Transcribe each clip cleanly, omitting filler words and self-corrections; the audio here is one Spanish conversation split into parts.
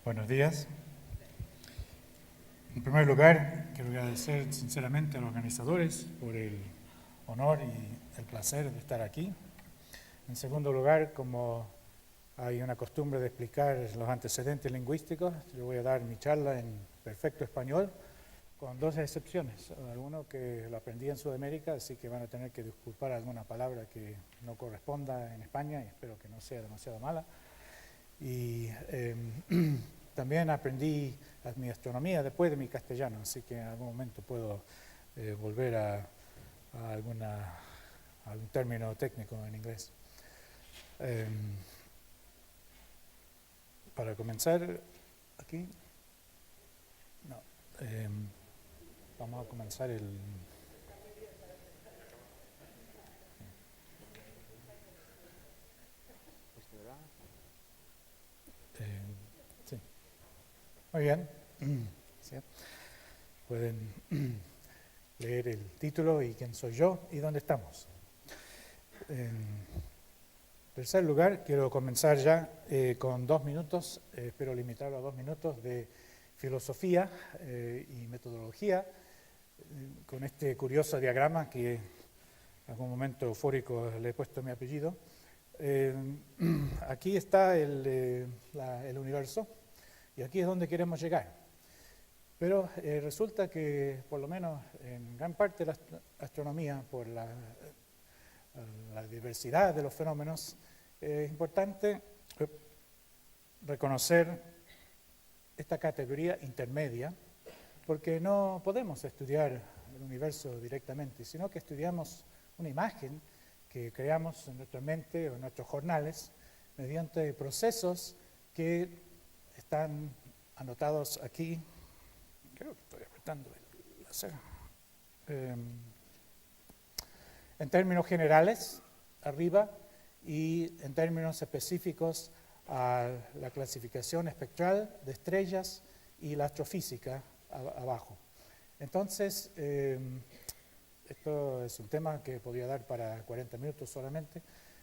Buenos días. En primer lugar, quiero agradecer sinceramente a los organizadores por el honor y el placer de estar aquí. En segundo lugar, como hay una costumbre de explicar los antecedentes lingüísticos, yo voy a dar mi charla en perfecto español, con dos excepciones. Uno que lo aprendí en Sudamérica, así que van a tener que disculpar alguna palabra que no corresponda en España, y espero que no sea demasiado mala. Y también aprendí mi astronomía después de mi castellano, así que en algún momento puedo volver a algún término técnico en inglés. Para comenzar, aquí, no, vamos a comenzar el... sí. Muy bien. ¿Sí? Pueden leer el título y quién soy yo y dónde estamos. En tercer lugar, quiero comenzar ya con 2 minutos, espero limitarlo a 2 minutos, de filosofía y metodología, con este curioso diagrama que en algún momento eufórico le he puesto mi apellido. Aquí está el universo y aquí es donde queremos llegar. Pero resulta que, por lo menos en gran parte de la astronomía, por la diversidad de los fenómenos, es importante reconocer esta categoría intermedia, porque no podemos estudiar el universo directamente, sino que estudiamos una imagen que creamos en nuestra mente o en nuestros jornales mediante procesos que están anotados aquí. Creo que estoy apretando el láser. En términos generales, arriba, y en términos específicos a la clasificación espectral de estrellas y la astrofísica abajo. Entonces, esto es un tema que podría dar para 40 minutos solamente,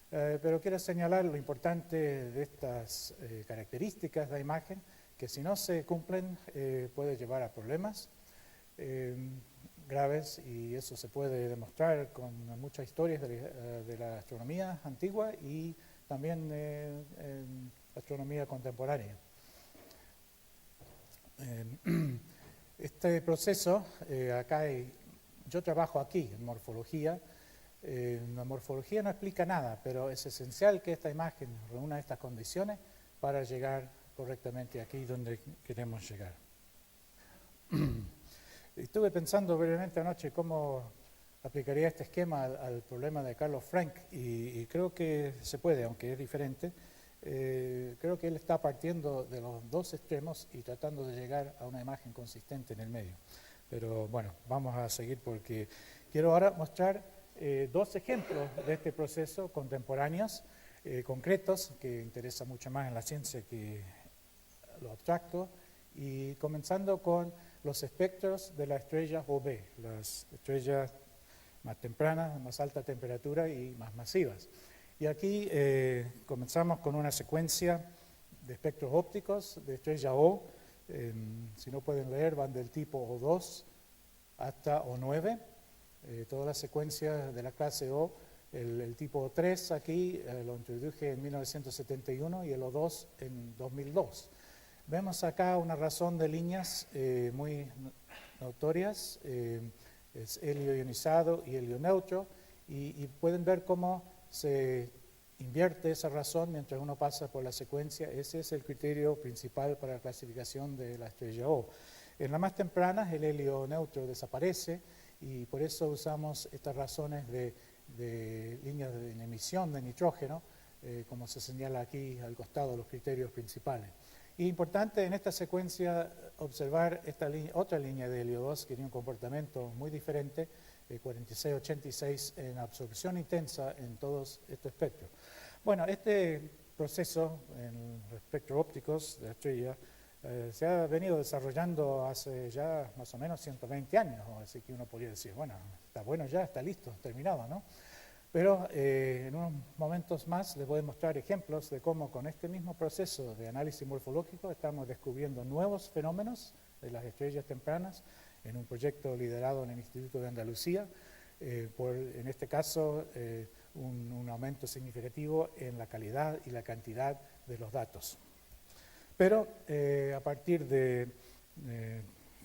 pero quiero señalar lo importante de estas características de la imagen, que si no se cumplen puede llevar a problemas graves, y eso se puede demostrar con muchas historias de la astronomía antigua y también en astronomía contemporánea. Este proceso, yo trabajo aquí en morfología. La morfología no explica nada, pero es esencial que esta imagen reúna estas condiciones para llegar correctamente aquí donde queremos llegar. Estuve pensando brevemente anoche cómo aplicaría este esquema al problema de Carlos Frank, y creo que se puede, aunque es diferente. Creo que él está partiendo de los dos extremos y tratando de llegar a una imagen consistente en el medio. Pero bueno, vamos a seguir porque quiero ahora mostrar 2 ejemplos de este proceso contemporáneos, concretos, que interesa mucho más en la ciencia que lo abstracto, y comenzando con los espectros de las estrellas OB, las estrellas más tempranas, más alta temperatura y más masivas. Y aquí comenzamos con una secuencia de espectros ópticos de estrella O. Si no pueden leer, van del tipo O2 hasta O9. Todas las secuencias de la clase O, el tipo O3 aquí lo introduje en 1971 y el O2 en 2002. Vemos acá una razón de líneas muy notorias, es helio ionizado y helio neutro, y pueden ver cómo se invierte esa razón mientras uno pasa por la secuencia. Ese es el criterio principal para la clasificación de la estrella O. En las más tempranas el helio neutro desaparece, y por eso usamos estas razones de líneas de emisión de nitrógeno, como se señala aquí al costado de los criterios principales. Y importante en esta secuencia observar esta otra línea de helio 2 que tiene un comportamiento muy diferente, 46-86 en absorción intensa en todos estos espectros. Bueno, este proceso en los espectros ópticos de la estrella se ha venido desarrollando hace ya más o menos 120 años, así que uno podría decir, bueno, está bueno ya, está listo, terminado, ¿no? Pero en unos momentos más les voy a mostrar ejemplos de cómo con este mismo proceso de análisis morfológico estamos descubriendo nuevos fenómenos de las estrellas tempranas en un proyecto liderado en el Instituto de Andalucía, en este caso un aumento significativo en la calidad y la cantidad de los datos. Pero a partir de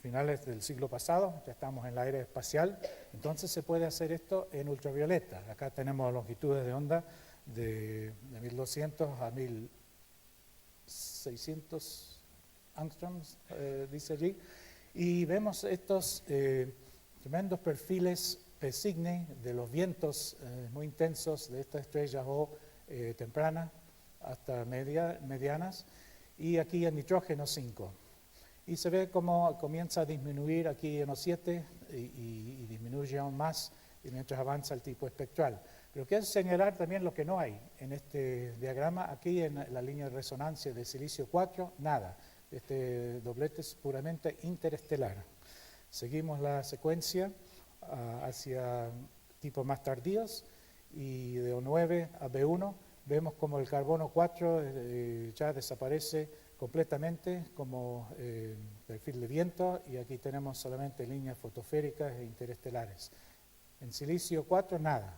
finales del siglo pasado, ya estamos en la era espacial, entonces se puede hacer esto en ultravioleta. Acá tenemos longitudes de onda de 1200 a 1600 angstroms, dice allí, y vemos estos tremendos perfiles P-Cygni de los vientos muy intensos de estas estrellas O tempranas hasta medianas, y aquí el nitrógeno 5. Y se ve cómo comienza a disminuir aquí en O7 y disminuye aún más mientras avanza el tipo espectral. Pero quiero señalar también lo que no hay en este diagrama. Aquí en la línea de resonancia de silicio 4, nada. Este doblete es puramente interestelar. Seguimos la secuencia hacia tipos más tardíos y de O9 a B1 vemos como el carbono 4 ya desaparece completamente como perfil de viento, y aquí tenemos solamente líneas fotosféricas e interestelares. En silicio 4 nada,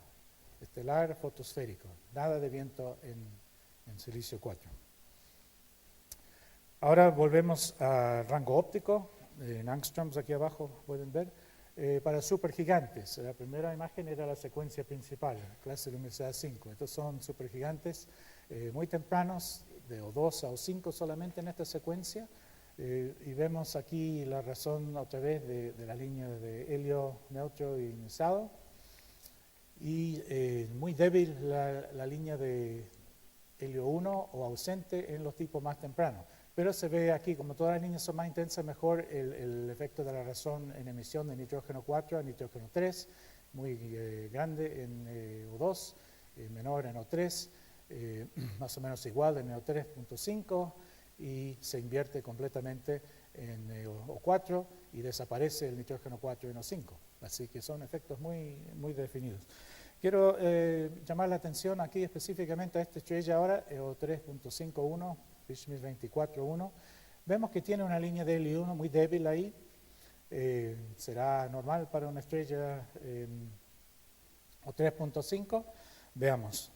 estelar fotosférico, nada de viento en silicio 4. Ahora volvemos al rango óptico, en angstroms aquí abajo pueden ver, para supergigantes. La primera imagen era la secuencia principal, clase de luminosidad 5. Estos son supergigantes muy tempranos, de O2 a O5 solamente en esta secuencia, y vemos aquí la razón otra vez de la línea de helio neutro y ionizado, y muy débil la línea de helio 1 o ausente en los tipos más tempranos. Pero se ve aquí, como todas las líneas son más intensas, mejor el efecto de la razón en emisión de nitrógeno 4 a nitrógeno 3, muy grande en O2, menor en O3, más o menos igual en O3.5, y se invierte completamente en O4 y desaparece el nitrógeno 4 en O5. Así que son efectos muy, muy definidos. Quiero llamar la atención aquí específicamente a esta estrella ahora, O3.51, Fish-Smith 24.1. Vemos que tiene una línea de helio 1 muy débil ahí. ¿Será normal para una estrella O3.5? Veamos.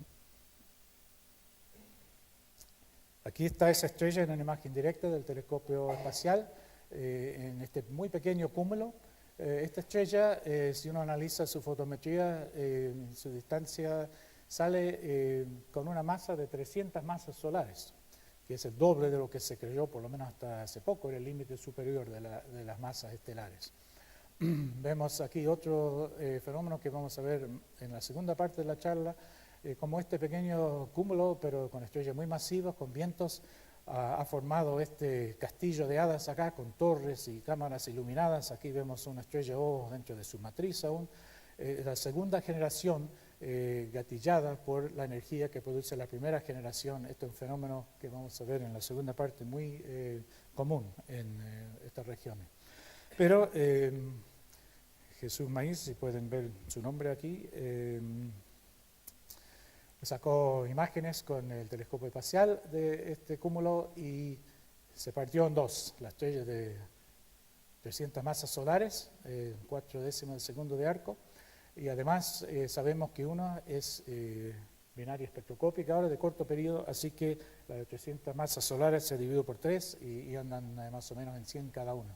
Aquí está esa estrella en una imagen directa del telescopio espacial, en este muy pequeño cúmulo. Esta estrella, si uno analiza su fotometría, su distancia, sale con una masa de 300 masas solares, que es el doble de lo que se creyó, por lo menos hasta hace poco, era el límite superior de las masas estelares. Vemos aquí otro fenómeno que vamos a ver en la segunda parte de la charla, como este pequeño cúmulo, pero con estrellas muy masivas, con vientos, ha formado este castillo de hadas acá, con torres y cámaras iluminadas. Aquí vemos una estrella O dentro de su matriz aún. La segunda generación gatillada por la energía que produce la primera generación. Esto es un fenómeno que vamos a ver en la segunda parte, muy común en estas regiones. Pero Jesús Maíz, si pueden ver su nombre aquí, sacó imágenes con el telescopio espacial de este cúmulo y se partió en dos. La estrella de 300 masas solares, 4 décimas de segundo de arco, y además sabemos que una es binaria espectroscópica ahora de corto periodo, así que la de 300 masas solares se divide por 3 y andan más o menos en 100 cada uno.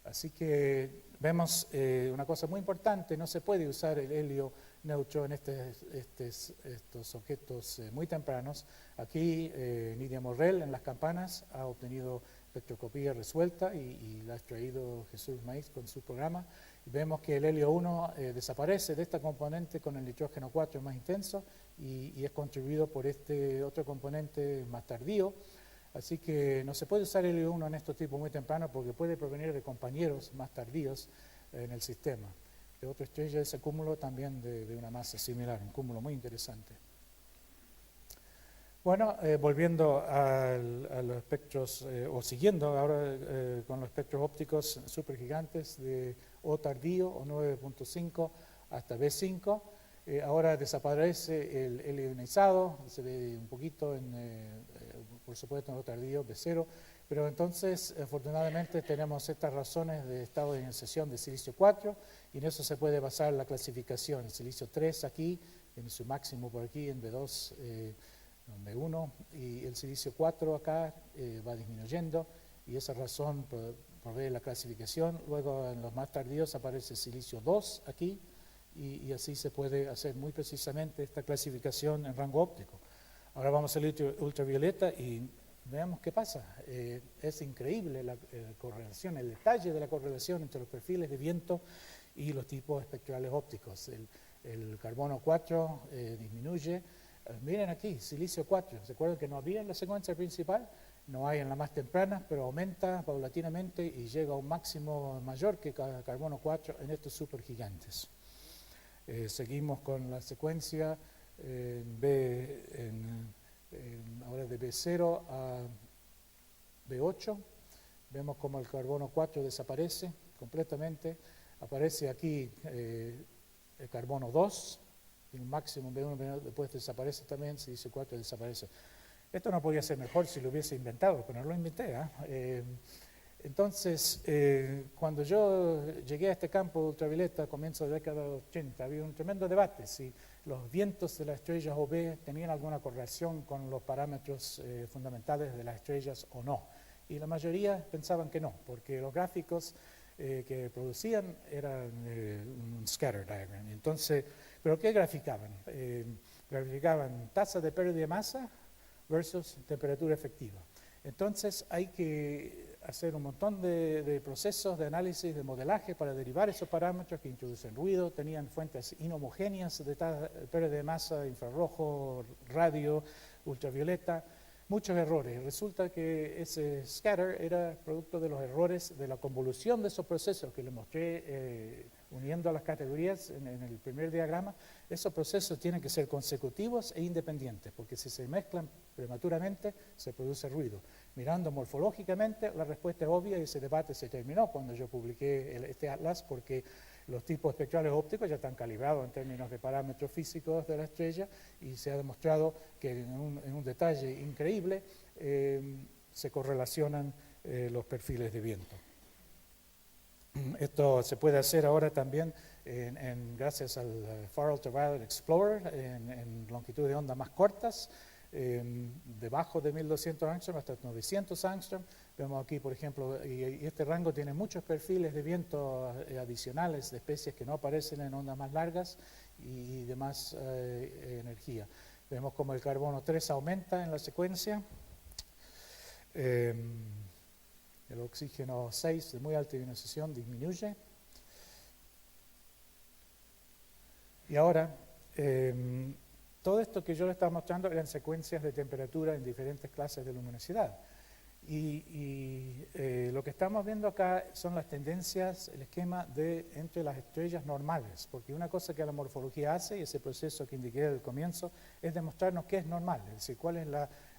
Así que vemos una cosa muy importante: no se puede usar el helio neutro en estos objetos muy tempranos. Aquí Nidia Morrell en las campanas ha obtenido espectroscopía resuelta y la ha extraído Jesús Maíz con su programa. Vemos que el helio 1 desaparece de esta componente con el nitrógeno 4 más intenso y es contribuido por este otro componente más tardío. Así que no se puede usar el helio 1 en estos tipos muy tempranos porque puede provenir de compañeros más tardíos en el sistema. De otra estrella, ese cúmulo también de una masa similar, un cúmulo muy interesante. Bueno, volviendo a los espectros, o siguiendo ahora con los espectros ópticos supergigantes de O tardío, O 9.5 hasta B5, Ahora desaparece el helio ionizado, se ve un poquito, por supuesto, en lo tardío, B0, pero entonces, afortunadamente, tenemos estas razones de estado de ionización de silicio 4, y en eso se puede basar la clasificación. El silicio 3 aquí, en su máximo por aquí, en B2, B1, y el silicio 4 acá va disminuyendo, y esa razón provee la clasificación. Luego, en los más tardíos, aparece el silicio 2 aquí, y así se puede hacer muy precisamente esta clasificación en rango óptico. Ahora vamos al ultravioleta y veamos qué pasa. Es increíble la correlación, el detalle de la correlación entre los perfiles de viento y los tipos espectrales ópticos. El carbono 4 disminuye. Miren aquí, silicio 4. ¿Se acuerdan que no había en la secuencia principal? No hay en la más temprana, pero aumenta paulatinamente y llega a un máximo mayor que carbono 4 en estos supergigantes. Seguimos con la secuencia ahora de B0 a B8. Vemos como el carbono 4 desaparece completamente. Aparece aquí el carbono 2, tiene un máximo B1, después desaparece también, silicio 4 desaparece. Esto no podía ser mejor si lo hubiese inventado, pero no lo inventé. Entonces, cuando yo llegué a este campo de ultravioleta a comienzos de la década de 80, había un tremendo debate si los vientos de las estrellas OB tenían alguna correlación con los parámetros fundamentales de las estrellas o no. Y la mayoría pensaban que no, porque los gráficos que producían eran un scatter diagram. Entonces, ¿pero qué graficaban? Graficaban tasa de pérdida de masa versus temperatura efectiva. Entonces hay que hacer un montón de procesos de análisis, de modelaje para derivar esos parámetros que introducen ruido, tenían fuentes inhomogéneas de pérdida de masa, infrarrojo, radio, ultravioleta, muchos errores. Resulta que ese scatter era producto de los errores de la convolución de esos procesos que les mostré uniendo a las categorías en el primer diagrama. Esos procesos tienen que ser consecutivos e independientes, porque si se mezclan prematuramente se produce ruido. Mirando morfológicamente, la respuesta es obvia y ese debate se terminó cuando yo publiqué este atlas, porque los tipos espectrales ópticos ya están calibrados en términos de parámetros físicos de la estrella y se ha demostrado que en un detalle increíble se correlacionan los perfiles de viento. Esto se puede hacer ahora también gracias al Far Ultraviolet Explorer en longitud de onda más cortas, debajo de 1200 angstrom hasta 900 angstrom. Vemos aquí, por ejemplo, y este rango tiene muchos perfiles de viento adicionales de especies que no aparecen en ondas más largas y de más energía. Vemos como el carbono 3 aumenta en la secuencia. El oxígeno 6 de muy alta ionización disminuye. Y ahora, todo esto que yo le estaba mostrando eran secuencias de temperatura en diferentes clases de luminosidad. Y lo que estamos viendo acá son las tendencias, el esquema entre las estrellas normales, porque una cosa que la morfología hace, y ese proceso que indiqué al comienzo, es demostrarnos qué es normal, es decir, cuál es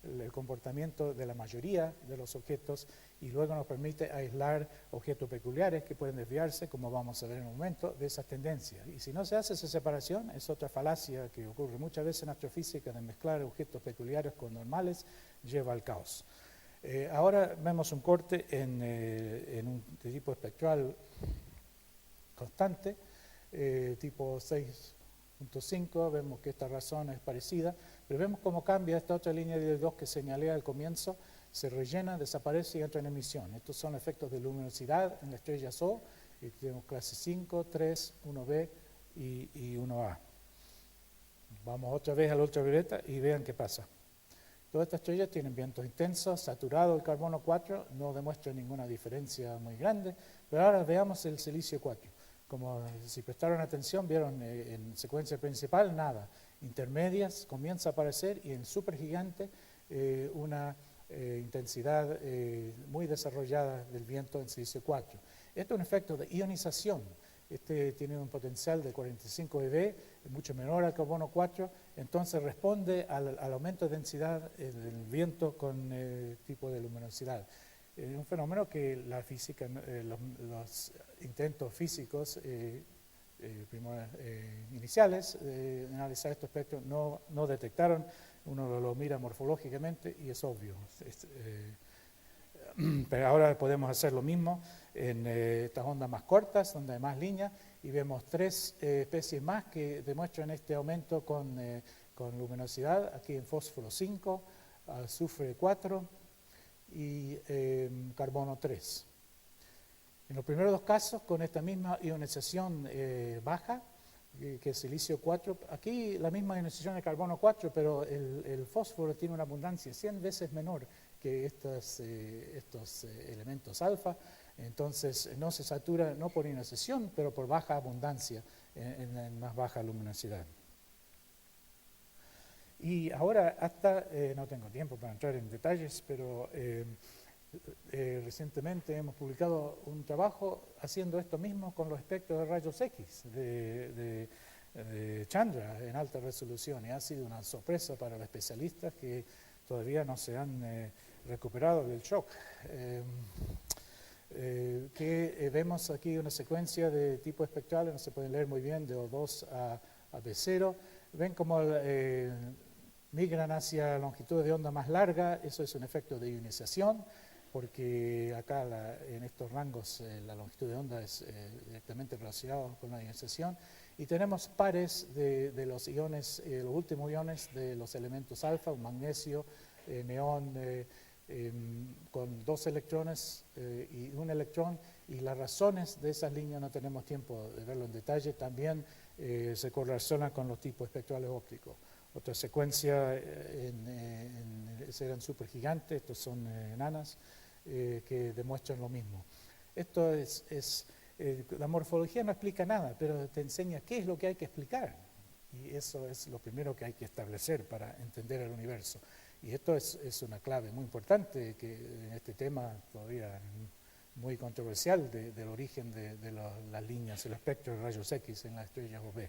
el comportamiento de la mayoría de los objetos, y luego nos permite aislar objetos peculiares que pueden desviarse, como vamos a ver en un momento, de esas tendencias. Y si no se hace esa separación, es otra falacia que ocurre muchas veces en astrofísica, de mezclar objetos peculiares con normales, lleva al caos. Ahora vemos un corte en un tipo espectral constante, tipo 6.5, vemos que esta razón es parecida, pero vemos cómo cambia esta otra línea de 2 que señalé al comienzo, se rellena, desaparece y entra en emisión. Estos son efectos de luminosidad en la estrella SO, y tenemos clase 5, 3, 1B y 1A. Vamos otra vez al ultravioleta y vean qué pasa. Todas estas estrellas tienen vientos intensos, saturado el carbono 4, no demuestra ninguna diferencia muy grande, pero ahora veamos el silicio 4. Como si prestaron atención, vieron en secuencia principal nada, intermedias comienza a aparecer y en supergigante una intensidad muy desarrollada del viento en silicio 4. Esto es un efecto de ionización. Este tiene un potencial de 45 eV, mucho menor al carbono 4, entonces responde al aumento de densidad del viento con tipo de luminosidad. Es un fenómeno que la física, los intentos físicos iniciales de analizar estos espectros no detectaron. Uno lo mira morfológicamente y es obvio. Pero ahora podemos hacer lo mismo en estas ondas más cortas, donde hay más líneas, y vemos 3 especies más que demuestran este aumento con luminosidad, aquí en fósforo 5, azufre 4 y carbono 3. En los primeros 2 casos, con esta misma ionización baja, que es silicio 4, aquí la misma ionización de carbono 4, pero el fósforo tiene una abundancia 100 veces menor que estos elementos alfa, entonces no se satura no por ionización, pero por baja abundancia en más baja luminosidad. Y ahora no tengo tiempo para entrar en detalles, pero recientemente hemos publicado un trabajo haciendo esto mismo con los espectros de rayos X de Chandra en alta resolución, y ha sido una sorpresa para los especialistas que todavía no se han recuperado del shock. Vemos aquí una secuencia de tipo espectral, no se pueden leer muy bien, de O2 a B0. Ven cómo migran hacia longitud de onda más larga, eso es un efecto de ionización, porque acá en estos rangos la longitud de onda es directamente relacionada con la ionización, y tenemos pares de los iones, los últimos iones de los elementos alfa, un magnesio, neón, con 2 electrones y 1 electrón, y las razones de esas líneas no tenemos tiempo de verlo en detalle, también se correlacionan con los tipos espectrales ópticos. Otra secuencia eran supergigantes, estos son enanas, que demuestran lo mismo. Esto la morfología no explica nada, pero te enseña qué es lo que hay que explicar. Y eso es lo primero que hay que establecer para entender el universo. Y esto es una clave muy importante que en este tema todavía muy controversial del origen de las líneas, el espectro de rayos X en las estrellas OB.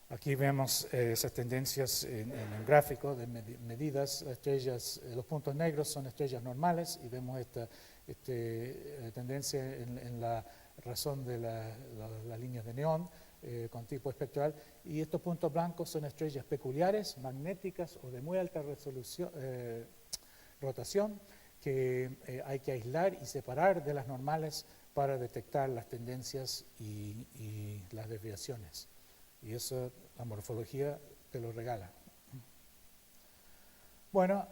Aquí vemos esas tendencias en el gráfico de medidas. Estrellas, los puntos negros son estrellas normales, y vemos esta tendencia en la razón de las líneas de neón con tipo espectral, y estos puntos blancos son estrellas peculiares, magnéticas o de muy alta resolución, rotación, que hay que aislar y separar de las normales para detectar las tendencias y las desviaciones. Y eso la morfología te lo regala. Bueno,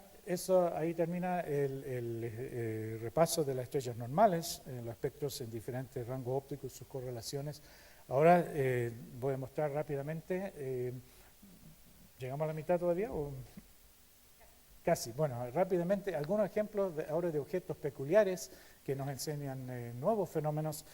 ahí termina el repaso de las estrellas normales, los espectros en diferentes rangos ópticos, sus correlaciones. Ahora voy a mostrar rápidamente, ¿llegamos a la mitad todavía? Casi. Bueno, rápidamente algunos ejemplos ahora de objetos peculiares que nos enseñan nuevos fenómenos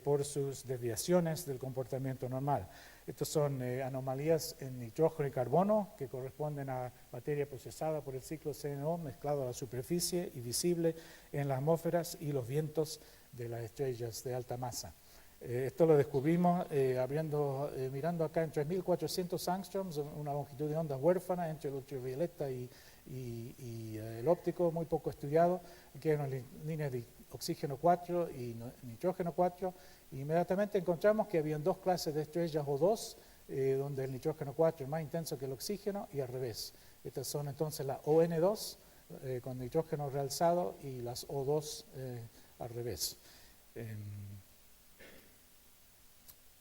por sus desviaciones del comportamiento normal. Estos son anomalías en nitrógeno y carbono que corresponden a materia procesada por el ciclo CNO mezclado a la superficie y visible en las atmósferas y los vientos de las estrellas de alta masa. Esto lo descubrimos mirando acá en 3.400 angstroms, una longitud de onda huérfana entre el ultravioleta y el óptico, muy poco estudiado. Aquí hay unas líneas de oxígeno 4 y nitrógeno 4, y inmediatamente encontramos que habían 2 clases de estrellas O2, donde el nitrógeno 4 es más intenso que el oxígeno, y al revés. Estas son entonces las ON2 con nitrógeno realzado, y las O2 al revés.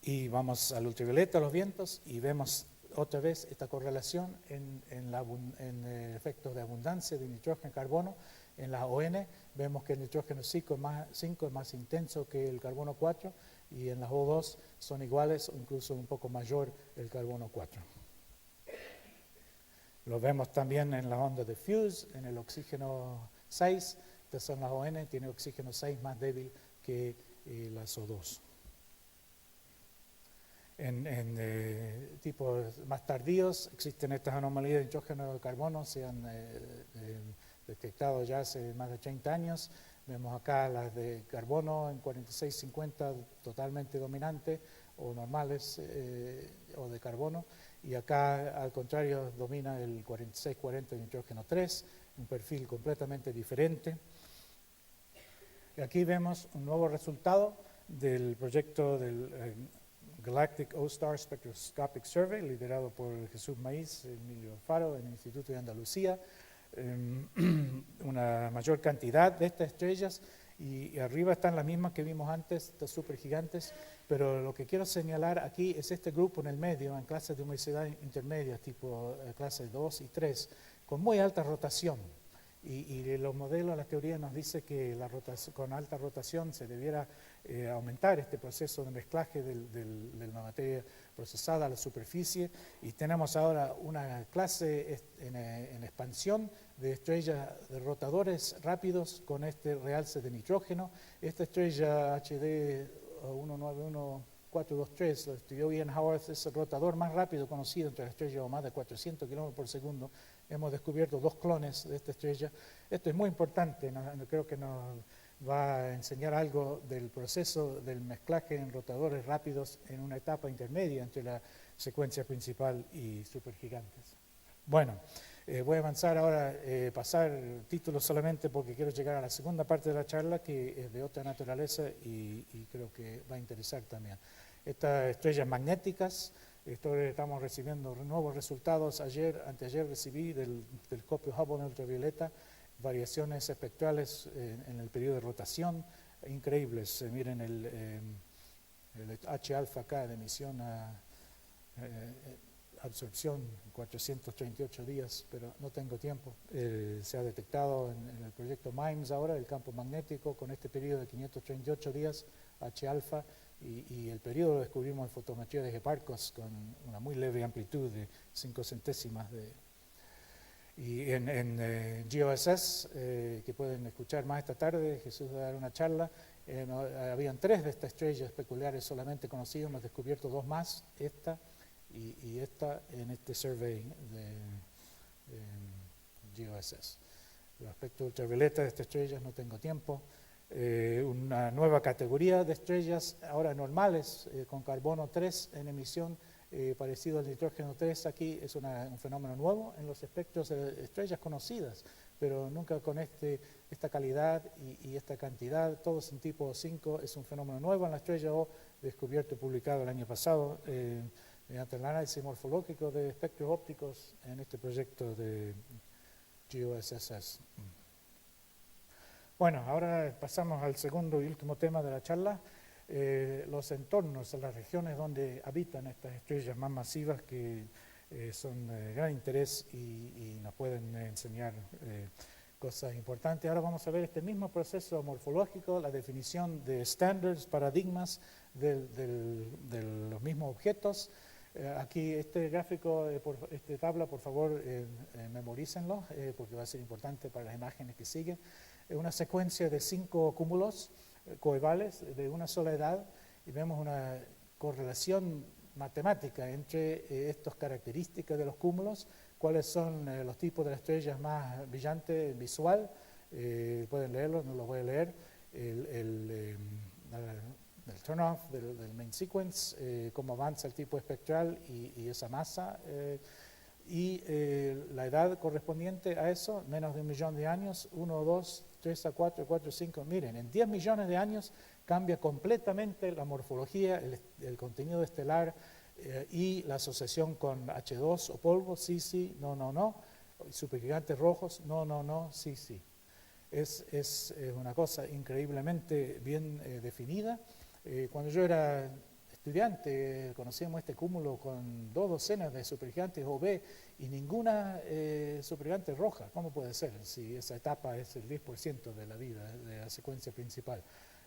Y vamos al ultravioleta, a los vientos, y vemos otra vez esta correlación en efectos de abundancia de nitrógeno y carbono. En la ON vemos que el nitrógeno 5 es más intenso que el carbono 4, y en las O2 son iguales o incluso un poco mayor el carbono 4. Lo vemos también en las ondas de Fuse, en el oxígeno 6. Estas son las ON, tiene oxígeno 6 más débil que las O2. En tipos más tardíos existen estas anomalías de nitrógeno y carbono, se han detectado ya hace más de 30 años. Vemos acá las de carbono en 46-50 totalmente dominante o normales o de carbono, y acá al contrario domina el 46-40 de nitrógeno 3, un perfil completamente diferente. Y aquí vemos un nuevo resultado del proyecto del Galactic O-Star Spectroscopic Survey, liderado por Jesús Maíz, Emilio Alfaro, en el Instituto de Andalucía. Una mayor cantidad de estas estrellas, y arriba están las mismas que vimos antes, estas supergigantes, pero lo que quiero señalar aquí es este grupo en el medio, en clases de luminosidad intermedias, tipo clase 2 y 3, con muy alta rotación. Y los modelos, la teoría nos dice que con alta rotación se debiera aumentar este proceso de mezclaje de la materia procesada a la superficie, y tenemos ahora una clase en expansión de estrellas de rotadores rápidos con este realce de nitrógeno. Esta estrella HD 191423, lo estudió Ian Howard, es el rotador más rápido conocido entre las estrellas a más de 400 kilómetros por segundo. Hemos descubierto 2 clones de esta estrella. Esto es muy importante, creo que nos va a enseñar algo del proceso del mezclaje en rotadores rápidos en una etapa intermedia entre la secuencia principal y supergigantes. Bueno, voy a avanzar ahora, pasar títulos solamente porque quiero llegar a la segunda parte de la charla, que es de otra naturaleza y creo que va a interesar también. Estas estrellas magnéticas, estamos recibiendo nuevos resultados. Anteayer recibí del telescopio Hubble ultravioleta variaciones espectrales en el periodo de rotación increíbles. Miren el H-alfa acá de emisión a absorción 438 días, pero no tengo tiempo. Se ha detectado en el proyecto MIMES ahora el campo magnético con este periodo de 538 días H-alfa, y el periodo lo descubrimos en fotometría de Hipparcos con una muy leve amplitud de 5 centésimas y en GOSS, que pueden escuchar más esta tarde, Jesús va a dar una charla. Habían 3 de estas estrellas peculiares solamente conocidas, hemos descubierto 2 más, esta y esta en este survey de GOSS. Los aspectos ultravioleta de estas estrellas no tengo tiempo. Una nueva categoría de estrellas, ahora normales, con carbono 3 en emisión, parecido al nitrógeno 3. Aquí es un fenómeno nuevo en los espectros de estrellas conocidas, pero nunca con esta calidad y esta cantidad, todos en tipo 5, es un fenómeno nuevo en la estrella O, descubierto y publicado el año pasado mediante el análisis morfológico de espectros ópticos en este proyecto de GOSS. Bueno, ahora pasamos al segundo y último tema de la charla, los entornos, las regiones donde habitan estas estrellas más masivas que son de gran interés y nos pueden enseñar cosas importantes. Ahora vamos a ver este mismo proceso morfológico, la definición de estándares, paradigmas de los mismos objetos. Aquí este gráfico, esta tabla, por favor, memorícenlo, porque va a ser importante para las imágenes que siguen. Es una secuencia de 5 cúmulos coevales de una sola edad, y vemos una correlación matemática entre estas características de los cúmulos, cuáles son los tipos de las estrellas más brillantes visual. Pueden leerlo, no lo voy a leer. El turn-off del main sequence, cómo avanza el tipo espectral y esa masa, y la edad correspondiente a eso, menos de 1 millón de años, 1, 2, 3 a 4, 4 a 5. Miren, en 10 millones de años cambia completamente la morfología, el contenido estelar y la asociación con H2 o polvo, sí, no, supergigantes rojos, no, sí. Es una cosa increíblemente bien definida. Cuando yo era estudiante conocíamos este cúmulo con 2 docenas de supergigantes OB y ninguna supergigante roja. ¿Cómo puede ser si esa etapa es el 10% de la vida de la secuencia principal?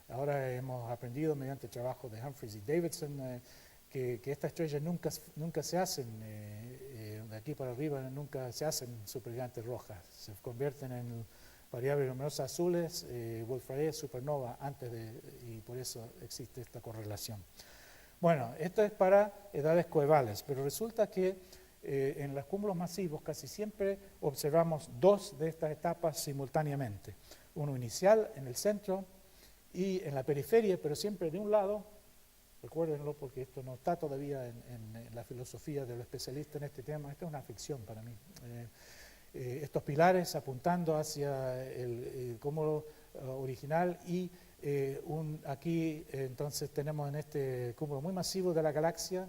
Ahora hemos aprendido mediante el trabajo de Humphreys y Davidson que estas estrellas nunca se hacen, de aquí para arriba nunca se hacen supergigantes rojas, se convierten en variables luminosas azules, Wolf-Rayet supernova y por eso existe esta correlación. Bueno, esto es para edades coevales, pero resulta que en los cúmulos masivos casi siempre observamos 2 de estas etapas simultáneamente. Uno inicial en el centro y en la periferia, pero siempre de un lado. Recuérdenlo porque esto no está todavía en la filosofía de los especialistas en este tema. Esta es una ficción para mí. Estos pilares apuntando hacia el cúmulo original y Aquí entonces tenemos en este cúmulo muy masivo de la galaxia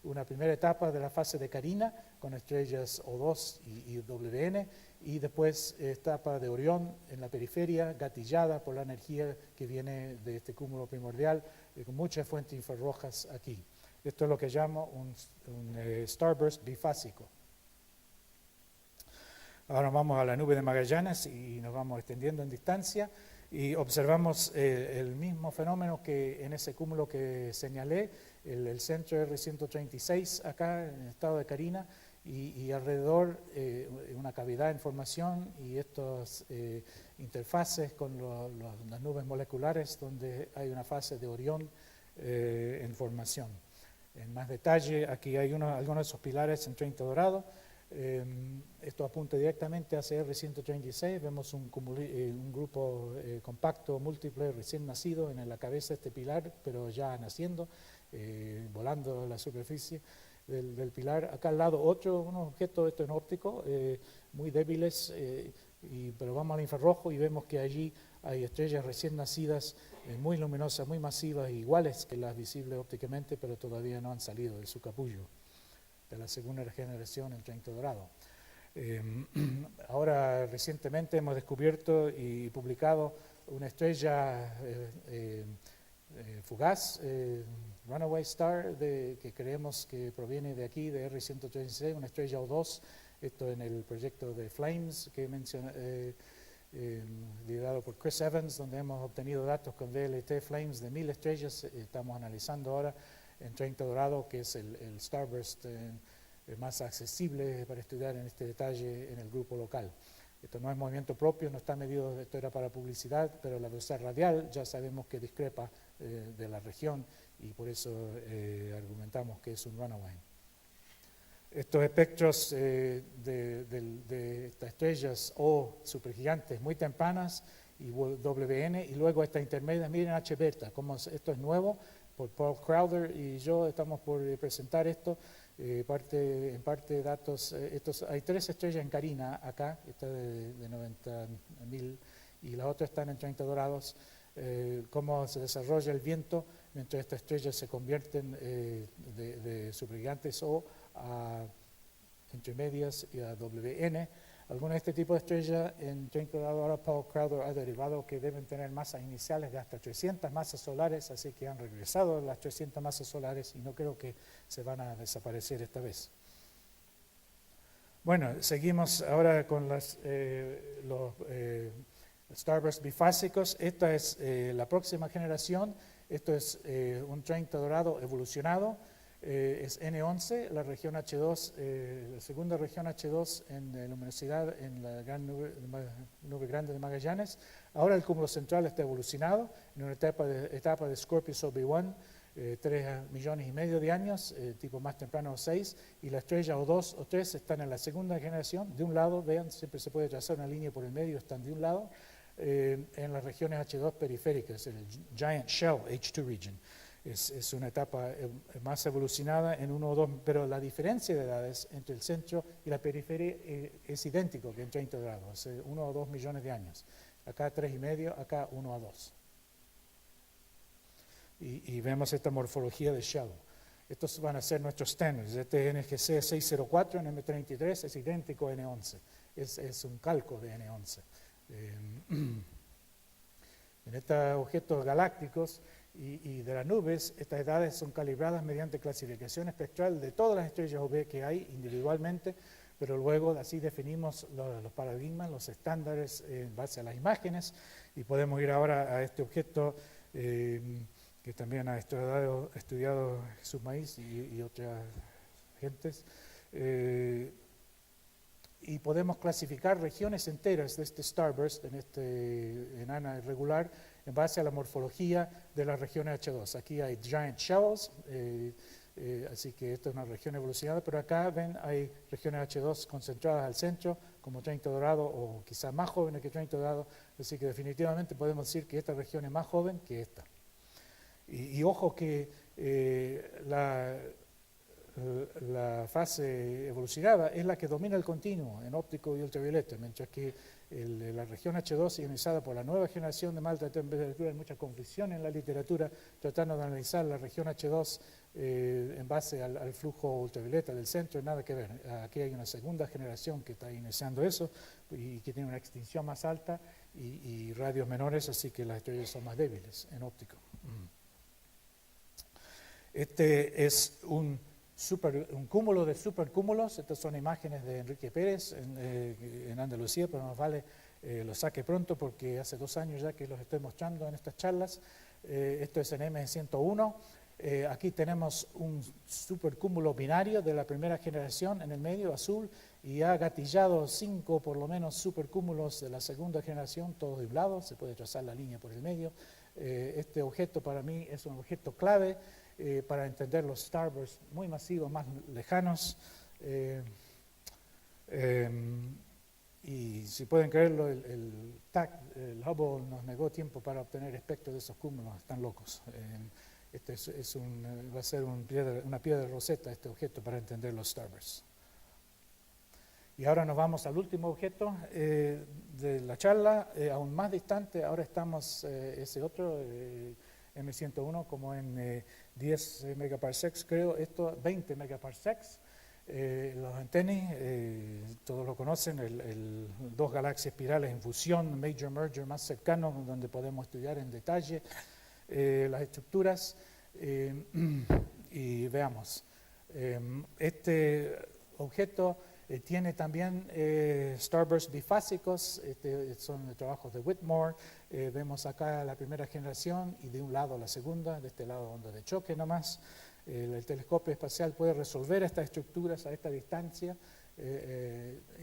una primera etapa de la fase de Carina con estrellas O2 y WN, y después etapa de Orión en la periferia, gatillada por la energía que viene de este cúmulo primordial, con muchas fuentes infrarrojas aquí. Esto es lo que llamo un starburst bifásico. Ahora vamos a la nube de Magallanes y nos vamos extendiendo en distancia y observamos el mismo fenómeno que en ese cúmulo que señalé, el centro R136 acá en el estado de Carina, y alrededor una cavidad en formación y estas interfaces con las nubes moleculares donde hay una fase de Orión en formación. En más detalle, aquí hay algunos de esos pilares en 30 dorado. Esto apunta directamente a R136. Vemos un grupo compacto múltiple recién nacido en la cabeza de este pilar, pero ya naciendo, volando a la superficie del pilar. Acá al lado unos objetos, esto en óptico, muy débiles, pero vamos al infrarrojo y vemos que allí hay estrellas recién nacidas, muy luminosas, muy masivas, iguales que las visibles ópticamente, pero todavía no han salido de su capullo, de la segunda generación en 30 dorado. Ahora recientemente hemos descubierto y publicado una estrella fugaz, Runaway Star, que creemos que proviene de aquí, de R136, una estrella O2, esto en el proyecto de Flames que mencioné, liderado por Chris Evans, donde hemos obtenido datos con DLT Flames de 1000 estrellas. Estamos analizando ahora en 30 dorado, que es el starburst más accesible para estudiar en este detalle en el grupo local. Esto no es movimiento propio, no está medido, esto era para publicidad, pero la velocidad radial ya sabemos que discrepa de la región y por eso argumentamos que es un runaway. Estos espectros de estas estrellas O supergigantes muy tempranas y WN, y luego esta intermedia, miren H beta, como esto es nuevo, por Paul Crowder y yo estamos por presentar esto, en parte datos, hay 3 estrellas en Carina acá, esta de 90.000 y las otras están en 30 dorados, cómo se desarrolla el viento mientras estas estrellas se convierten de supergigantes O a intermedias y a WN. Algunas de este tipo de estrellas en 30 grados, ahora Paul Crowder ha derivado que deben tener masas iniciales de hasta 300 masas solares, así que han regresado las 300 masas solares y no creo que se van a desaparecer esta vez. Bueno, seguimos ahora con los starburst bifásicos. Esta es la próxima generación. Esto es un 30 dorado evolucionado. Es N11, la región H2, la segunda región H2 en luminosidad en la gran nube grande de Magallanes. Ahora el cúmulo central está evolucionado en una etapa de Scorpius OB1, 3,5 millones de años, tipo más temprano 6, y la estrella O2 o 3 están en la segunda generación. De un lado, vean, siempre se puede trazar una línea por el medio, están de un lado, en las regiones H2 periféricas, en el Giant Shell H2 region. Es una etapa más evolucionada en 1 o 2, pero la diferencia de edades entre el centro y la periferia es idéntico que en 30 grados, 1 o 2 millones de años. Acá 3,5, acá 1 a 2. Y vemos esta morfología de Shell. Estos van a ser nuestros standards. Este es NGC 604 en M33, es idéntico a N11. Es un calco de N11. En estos objetos galácticos y de las nubes, estas edades son calibradas mediante clasificación espectral de todas las estrellas OB que hay individualmente, pero luego así definimos los paradigmas, los estándares en base a las imágenes, y podemos ir ahora a este objeto que también ha estudiado Jesús Maíz y otras gentes, y podemos clasificar regiones enteras de este starburst, en este enana irregular, en base a la morfología de las regiones H2. Aquí hay giant shells, así que esta es una región evolucionada, pero acá ven hay regiones H2 concentradas al centro, como 30 dorado o quizás más jóvenes que 30 dorado, así que definitivamente podemos decir que esta región es más joven que esta. Y ojo que la fase evolucionada es la que domina el continuo en óptico y ultravioleta, mientras que La región H2 ionizada por la nueva generación de alta temperatura. Hay mucha confusión en la literatura tratando de analizar la región H2 en base al flujo ultravioleta del centro, nada que ver. Aquí hay una segunda generación que está iniciando eso y que tiene una extinción más alta y radios menores, así que las estrellas son más débiles en óptico. Este es un cúmulo de supercúmulos. Estas son imágenes de Enrique Pérez en Andalucía, pero nos vale lo saque pronto porque hace 2 años ya que los estoy mostrando en estas charlas. Esto es en M101. Aquí tenemos un supercúmulo binario de la primera generación en el medio, azul, y ha gatillado 5 por lo menos supercúmulos de la segunda generación, todos de un lado, se puede trazar la línea por el medio. Este objeto para mí es un objeto clave para entender los starbursts muy masivos, más lejanos. Y si pueden creerlo, el Hubble nos negó tiempo para obtener espectros de esos cúmulos, están locos. Este va a ser una piedra roseta este objeto para entender los starbursts. Y ahora nos vamos al último objeto de la charla, aún más distante. Ahora estamos, ese otro, M101, como en 10 megaparsecs, creo, esto 20 megaparsecs. Los antennas, todos lo conocen, 2 galaxias espirales en fusión, major merger más cercano, donde podemos estudiar en detalle las estructuras. Y veamos, este objeto tiene también starbursts bifásicos, son trabajos de Whitmore. Vemos acá la primera generación y de un lado la segunda, de este lado onda de choque nomás. El telescopio espacial puede resolver estas estructuras a esta distancia.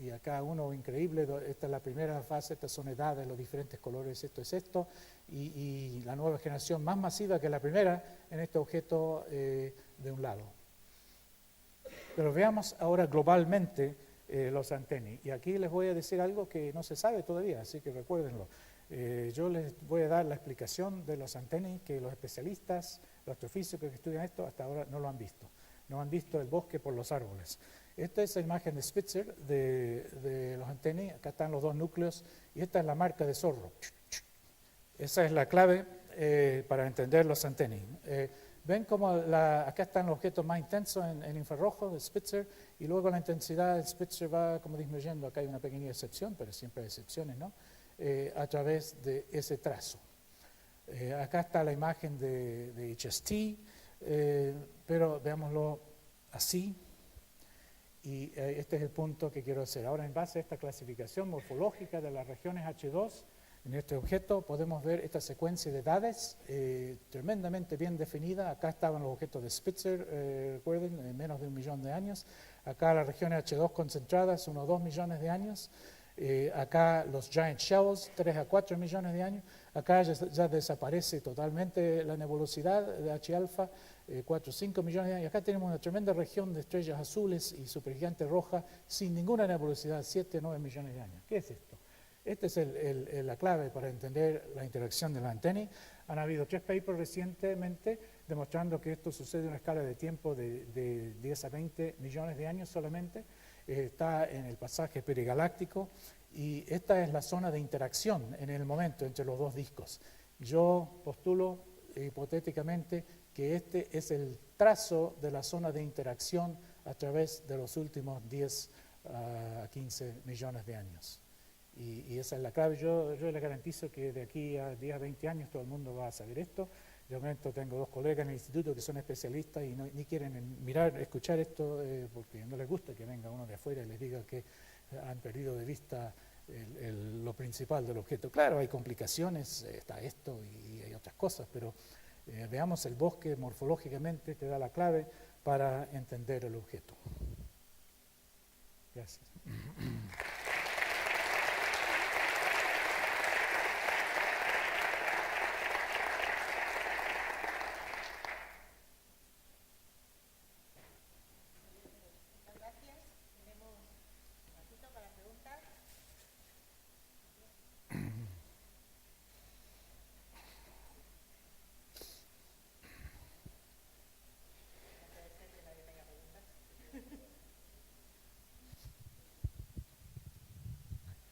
Y acá uno increíble, esta es la primera fase, estas son edades, los diferentes colores, esto es esto, y la nueva generación más masiva que la primera en este objeto de un lado. Pero veamos ahora globalmente los antennas. Y aquí les voy a decir algo que no se sabe todavía, así que recuérdenlo. Yo les voy a dar la explicación de los antennas que los especialistas, los astrofísicos que estudian esto, hasta ahora no lo han visto. No han visto el bosque por los árboles. Esta es la imagen de Spitzer de los antennas. Acá están los 2 núcleos y esta es la marca de zorro. Esa es la clave para entender los antennas. Ven como acá están los objetos más intensos en infrarrojo de Spitzer y luego la intensidad de Spitzer va como disminuyendo. Acá hay una pequeña excepción, pero siempre hay excepciones, ¿no? A través de ese trazo. Acá está la imagen de HST, pero veámoslo así. Y este es el punto que quiero hacer. Ahora, en base a esta clasificación morfológica de las regiones H2, en este objeto podemos ver esta secuencia de edades tremendamente bien definida. Acá estaban los objetos de Spitzer, recuerden, menos de 1 millón de años. Acá las regiones H2 concentradas, unos 2 millones de años. Acá los giant shells, 3 a 4 millones de años. Acá ya desaparece totalmente la nebulosidad de H-alfa, 4 o 5 millones de años. Acá tenemos una tremenda región de estrellas azules y supergigantes rojas sin ninguna nebulosidad, 7 o 9 millones de años. ¿Qué es esto? Esta es la clave para entender la interacción de la antena. Han habido 3 papers recientemente demostrando que esto sucede en una escala de tiempo de 10 a 20 millones de años solamente. Está en el pasaje perigaláctico y esta es la zona de interacción en el momento entre los 2 discos. Yo postulo hipotéticamente que este es el trazo de la zona de interacción a través de los últimos 10 a 15 millones de años. Y esa es la clave. Yo les garantizo que de aquí a 10 a 20 años todo el mundo va a saber esto. De momento tengo 2 colegas en el instituto que son especialistas y ni quieren escuchar esto porque no les gusta que venga uno de afuera y les diga que han perdido de vista lo principal del objeto. Claro, hay complicaciones, está esto y hay otras cosas, pero veamos el bosque morfológicamente, te da la clave para entender el objeto. Gracias.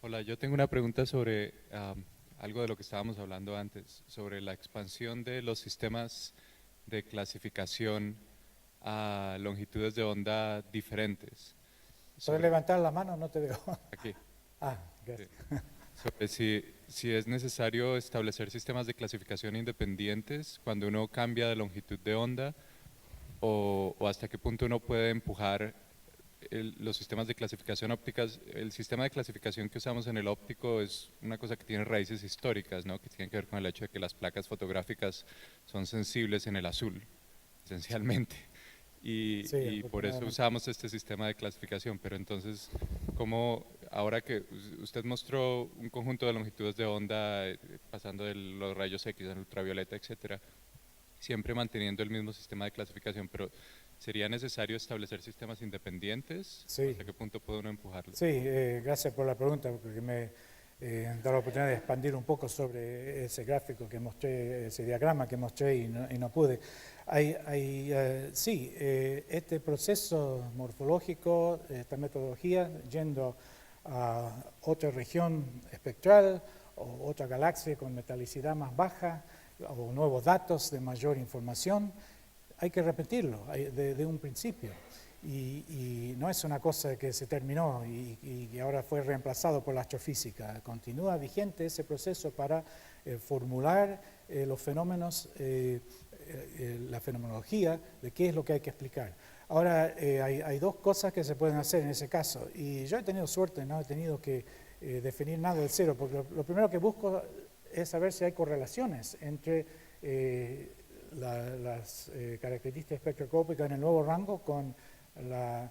Hola, yo tengo una pregunta sobre algo de lo que estábamos hablando antes, sobre la expansión de los sistemas de clasificación a longitudes de onda diferentes. ¿Puedes levantar la mano? No te veo. Aquí. Ah, Sí. gracias. Sobre si es necesario establecer sistemas de clasificación independientes cuando uno cambia de longitud de onda o hasta qué punto uno puede empujar los sistemas de clasificación ópticas. El sistema de clasificación que usamos en el óptico es una cosa que tiene raíces históricas, ¿no? Que tienen que ver con el hecho de que las placas fotográficas son sensibles en el azul, esencialmente. Sí, Y por eso afortunadamente. usamos este sistema de clasificación. Pero entonces, ¿cómo, ahora que usted mostró un conjunto de longitudes de onda pasando de los rayos X al ultravioleta, etcétera, siempre manteniendo el mismo sistema de clasificación, pero ¿sería necesario establecer sistemas independientes? Sí, ¿Hasta qué punto puede uno empujarlos? sí, gracias por la pregunta, porque me da la oportunidad de expandir un poco sobre ese gráfico que mostré, ese diagrama que mostré y no pude. Sí, este proceso morfológico, esta metodología, yendo a otra región espectral o otra galaxia con metalicidad más baja o nuevos datos de mayor información, hay que repetirlo de un principio. Y no es una cosa que se terminó y ahora fue reemplazado por la astrofísica. Continúa vigente ese proceso para formular los fenómenos, la fenomenología de qué es lo que hay que explicar. Ahora, hay dos cosas que se pueden hacer en ese caso. Y yo he tenido suerte, no he tenido que definir nada del cero, porque lo primero que busco es saber si hay correlaciones entre las características espectroscópicas en el nuevo rango con la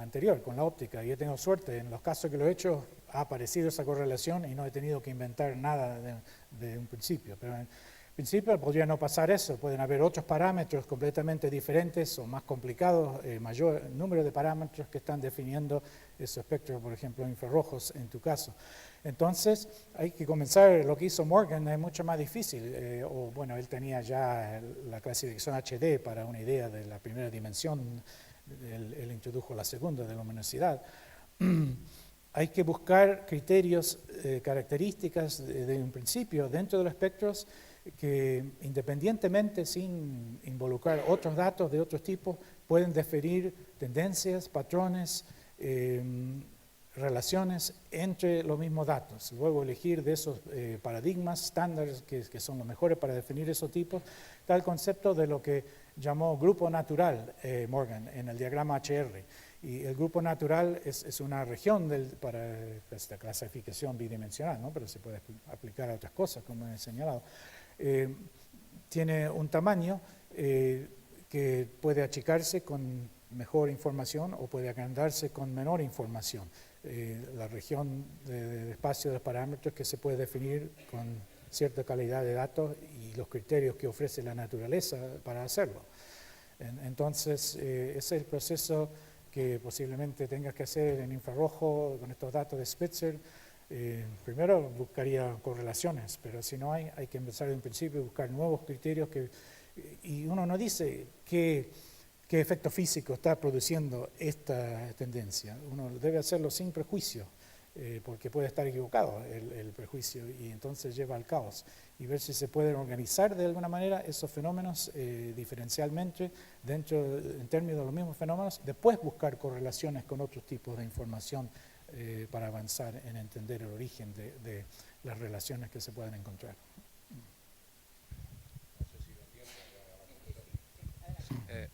anterior, con la óptica. Y he tenido suerte, en los casos que lo he hecho ha aparecido esa correlación y no he tenido que inventar nada de un principio. Pero en principio podría no pasar eso, pueden haber otros parámetros completamente diferentes o más complicados, mayor número de parámetros que están definiendo esos espectros, por ejemplo, infrarrojos en tu caso. Entonces, hay que comenzar, lo que hizo Morgan es mucho más difícil, o bueno, él tenía ya la clasificación HD para una idea de la primera dimensión, él introdujo la segunda de luminosidad. Hay que buscar criterios, características de un principio dentro de los espectros que independientemente, sin involucrar otros datos de otros tipos, pueden definir tendencias, patrones, relaciones entre los mismos datos. Luego elegir de esos paradigmas, estándares que son los mejores para definir esos tipos. Está el concepto de lo que llamó grupo natural Morgan en el diagrama HR. Y el grupo natural es una región para esta clasificación bidimensional, ¿no? Pero se puede aplicar a otras cosas, como he señalado. Tiene un tamaño que puede achicarse con mejor información o puede agrandarse con menor información. La región de espacio de parámetros que se puede definir con cierta calidad de datos y los criterios que ofrece la naturaleza para hacerlo. Entonces, ese es el proceso que posiblemente tengas que hacer en infrarrojo con estos datos de Spitzer. Primero buscaría correlaciones, pero si no hay que empezar de un principio y buscar nuevos criterios y uno no dice qué efecto físico está produciendo esta tendencia. Uno debe hacerlo sin prejuicio, porque puede estar equivocado el prejuicio y entonces lleva al caos. Y ver si se pueden organizar de alguna manera esos fenómenos diferencialmente en términos de los mismos fenómenos, después buscar correlaciones con otros tipos de información para avanzar en entender el origen de las relaciones que se pueden encontrar.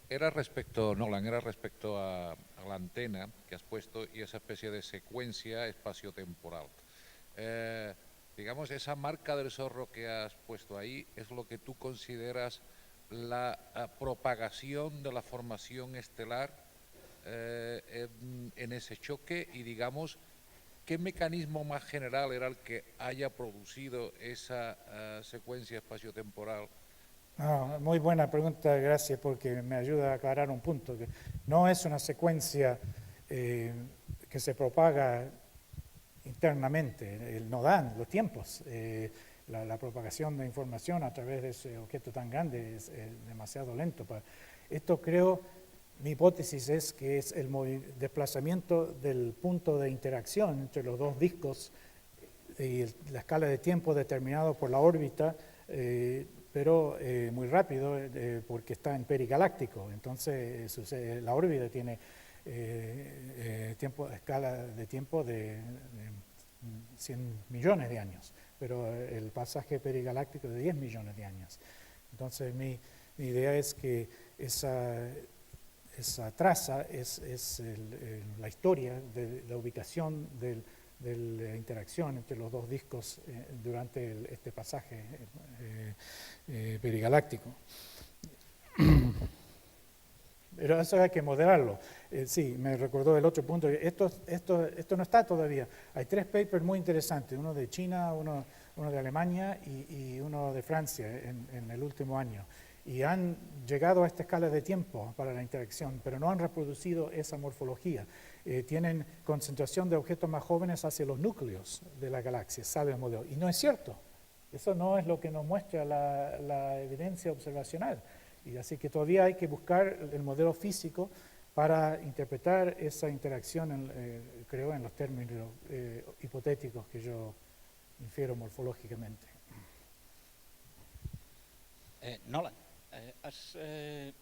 Era respecto, Nolan, era respecto a la antena que has puesto y esa especie de secuencia espaciotemporal. Digamos, esa marca del zorro que has puesto ahí es lo que tú consideras la propagación de la formación estelar en ese choque y, digamos, ¿qué mecanismo más general era el que haya producido esa secuencia espaciotemporal? No, muy buena pregunta, gracias, porque me ayuda a aclarar un punto. Que no es una secuencia que se propaga internamente, no dan los tiempos. La propagación de información a través de ese objeto tan grande es demasiado lento. Esto creo mi hipótesis es que es el desplazamiento del punto de interacción entre los dos discos y la escala de tiempo determinado por la órbita, pero muy rápido porque está en perigaláctico. Entonces la órbita tiene escala de tiempo de 100 millones de años, pero el pasaje perigaláctico de 10 millones de años. Entonces mi idea es que esa traza es la historia de la ubicación de la interacción entre los dos discos durante este pasaje perigaláctico. Pero eso hay que modelarlo. Sí, me recordó el otro punto. Esto no está todavía. Hay 3 papers muy interesantes, uno de China, uno de Alemania y uno de Francia en el último año. Y han llegado a esta escala de tiempo para la interacción, pero no han reproducido esa morfología. Tienen concentración de objetos más jóvenes hacia los núcleos de la galaxia, sale el modelo. Y no es cierto. Eso no es lo que nos muestra la evidencia observacional. Y así que todavía hay que buscar el modelo físico para interpretar esa interacción, creo, en los términos hipotéticos que yo infiero morfológicamente. Nolan, has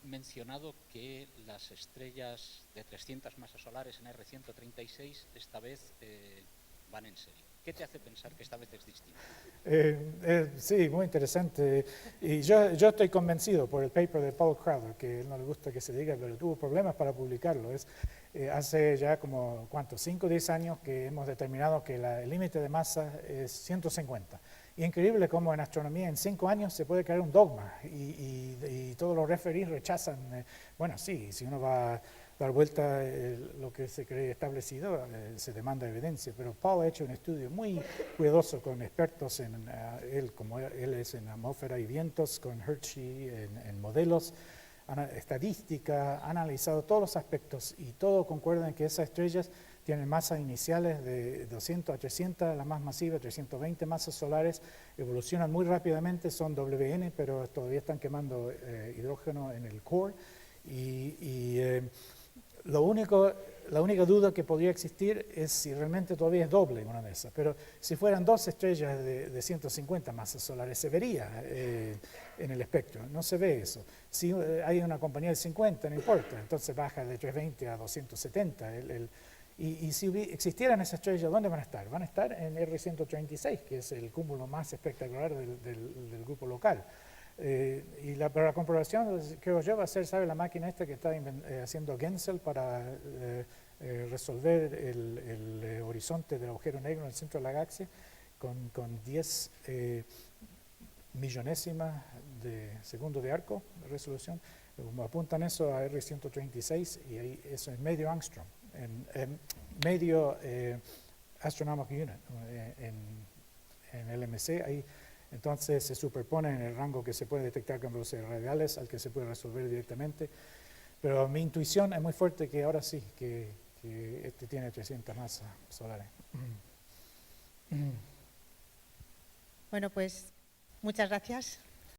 mencionado que las estrellas de 300 masas solares en R136 esta vez van en serio. ¿Qué te hace pensar que esta vez es distinto? Sí, muy interesante. Y yo estoy convencido por el paper de Paul Crowther, que no le gusta que se diga, pero tuvo problemas para publicarlo. Hace ya como, 5 o 10 años que hemos determinado que el límite de masa es 150. Y es increíble cómo en astronomía en 5 años se puede crear un dogma y todos los referees rechazan. Bueno, sí, si uno va a dar vuelta lo que se cree establecido, se demanda evidencia, pero Paul ha hecho un estudio muy cuidadoso con expertos como él es en atmósfera y vientos, con Hershey en modelos, estadística, ha analizado todos los aspectos y todo concuerda en que esas estrellas tienen masas iniciales de 200 a 300, la más masiva 320 masas solares, evolucionan muy rápidamente, son WN, pero todavía están quemando hidrógeno en el core la única duda que podría existir es si realmente todavía es doble una de esas, pero si fueran 2 estrellas de 150 masas solares se vería en el espectro, no se ve eso. Si hay una compañía de 50, no importa, entonces baja de 320 a 270. Y si existieran esas estrellas, ¿dónde van a estar? Van a estar en R136, que es el cúmulo más espectacular del grupo local. Pero la comprobación, creo yo, va a ser, ¿sabe? La máquina esta que está haciendo Gensel para resolver el horizonte del agujero negro en el centro de la galaxia con 10 millonésimas de segundo de arco de resolución. Apuntan eso a R136 y ahí eso es medio angstrom, medio astronomical unit en LMC. Ahí entonces se superpone en el rango que se puede detectar con velocidades radiales al que se puede resolver directamente. Pero mi intuición es muy fuerte que ahora sí, que este tiene 300 masas solares. Bueno, pues muchas gracias.